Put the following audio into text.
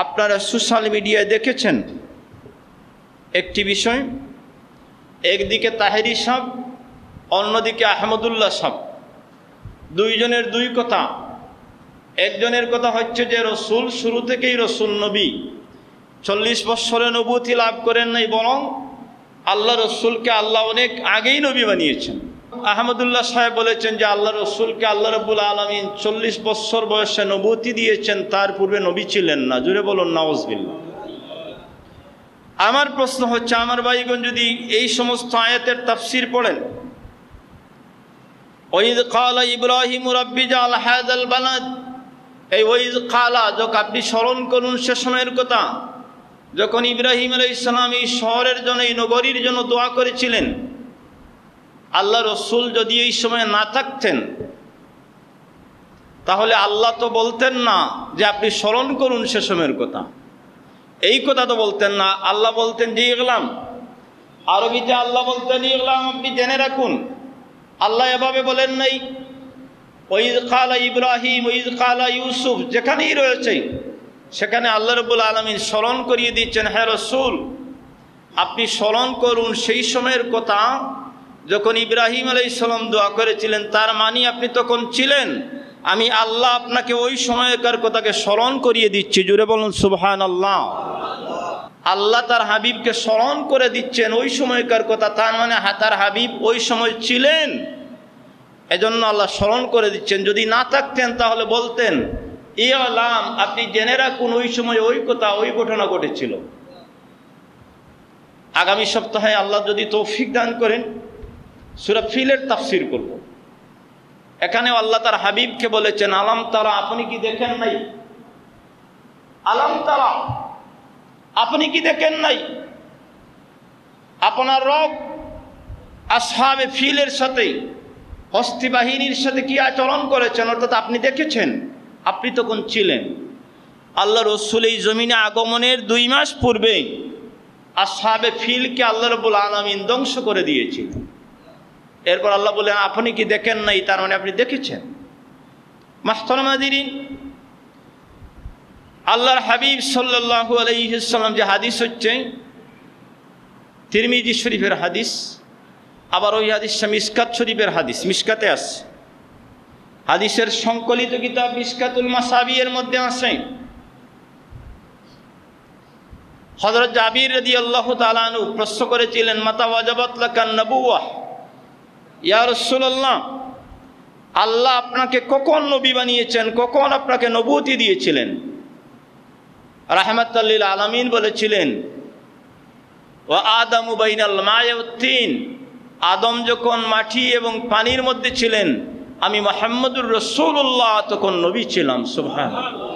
আপনারা সোশ্যাল মিডিয়ায় দেখেছেন একটি বিষয়, একদিকে তাহেরি সাহেব, অন্যদিকে আহমদুল্লাহ সাহেব, দুইজনের দুই কথা। একজনের কথা হচ্ছে যে রসুল শুরু থেকেই রসুল নবী, 40 বৎসরে নবুয়তি লাভ করেন নাই, বরং আল্লাহ রসুলকে আল্লাহ অনেক আগেই নবী বানিয়েছেন। আহমদুল্লাহ সাহেব বলেছেন যে আল্লাহ রসুলকে আল্লাহ রাব্বুল আলামিন 40 বৎসর বয়সে নবুয়তি দিয়েছেন, তার পূর্বে নবী ছিলেন না। জুড়ে বলুন নাউজুবিল্লাহ। আমার প্রশ্ন হচ্ছে, আমার ভাইগণ যদি এই সমস্ত আয়াতের তাফসীর পড়েন, ওয়াইদ ক্বালা ইব্রাহিম রাব্বি জাআল হাযাল বালাদ, এই ওয়াইদ ক্বালা যখন আপনি স্মরণ করুন সে সময়ের কথা যখন ইব্রাহিম আলাইহিস সালাম এই শহরের জন্য, এই নগরীর জন্য দোয়া করেছিলেন। আল্লাহ রসুল যদি এই সময় না থাকতেন তাহলে আল্লাহ তো বলতেন না যে আপনি স্মরণ করুন সে সময়ের কথা, এই কথা তো বলতেন না। আল্লাহ বলতেন যে ইগলাম, আরবিতে আল্লাহ বলতেন ইগলাম, আপনি জেনে রাখুন। আল্লাহ এভাবে বলেন নাই ওয়াইদ ক্বালা ইব্রাহিম, ওয়াইদ ক্বালা ইউসুফ, যেখানেই রয়েছে সেখানে আল্লাহ রাব্বুল আলামিন স্মরণ করিয়ে দিচ্ছেন, হ্যাঁ রসুল আপনি স্মরণ করুন সেই সময়ের কথা যখন ইব্রাহিম আলাইহিস সালাম দোয়া করেছিলেন। তার মানে আপনি তখন ছিলেন, আমি আল্লাহ আপনাকে ওই সময়কার কথাকে স্মরণ করিয়ে দিচ্ছি। জুড়ে বলুন সুবহানাল্লাহ। আল্লাহ তার হাবিবকে স্মরণ করে দিচ্ছেন ওই সময়কার কথা, তার মানে তার হাবিব ওই সময় ছিলেন, এজন্য আল্লাহ স্মরণ করে দিচ্ছেন। যদি না থাকতেন তাহলে বলতেন ইলাম, আপনি জেনে রাখুন ওই সময় ওই কথা, ওই ঘটনা ঘটেছিল। আগামী সপ্তাহে আল্লাহ যদি তৌফিক দান করেন সূরা ফিলের তাফসীর করব। এখানেও আল্লাহ তার হাবিবকে বলেছেন আলাম তারা, আপনি কি দেখেন নাই? আলাম তারা, আপনি কি দেখেন নাই আপনার রব আসহাবে ফিলের সাথে, হস্তি বাহিনীর সাথে কি আচরণ করেছেন? অর্থাৎ আপনি দেখেছেন, আপনি তখন ছিলেন। আল্লাহ রসুল এই জমিনে আগমনের 2 মাস পূর্বে আসহাবে ফিলকে আল্লাহ রাব্বুল আলামিন ধ্বংস করে দিয়েছিলেন। এরপর আল্লাহ বলেন আপনি কি দেখেন নাই, তার মানে আপনি দেখেছেন। মাহতারামাদিরিন, আল্লাহর হাবিব সাল্লাল্লাহু আলাইহি ওয়াসাল্লাম যে হাদিস হচ্ছে তিরমিজি শরীফের হাদিস, আবার ওই হাদিসটা মিশকাত শরীফের হাদিস, মিশকাতে আছে। হাদিসের সংকলিত কিতাব মিশকাতুল মাসাবির মধ্যে আছে। হযরত জাবির রাদিয়াল্লাহু তাআলা আনহু প্রশ্ন করেছিলেন মাতা ওয়াজাবাত লাকান নবুওয়াহ, ইয়া রাসূলুল্লাহ, আল্লাহ আপনাকে কখন নবী বানিয়েছেন, কখন আপনাকে নবুয়তি দিয়েছিলেন? রাহমাতাল লিল আলামিন বলেছিলেন ওয়া আদামু বাইনাল মা'i ওয়াত তিন, আদম যখন মাটি এবং পানির মধ্যে ছিলেন, আমি মুহাম্মদুর রাসূলুল্লাহ তখন নবী ছিলাম। সুবহানাল্লাহ।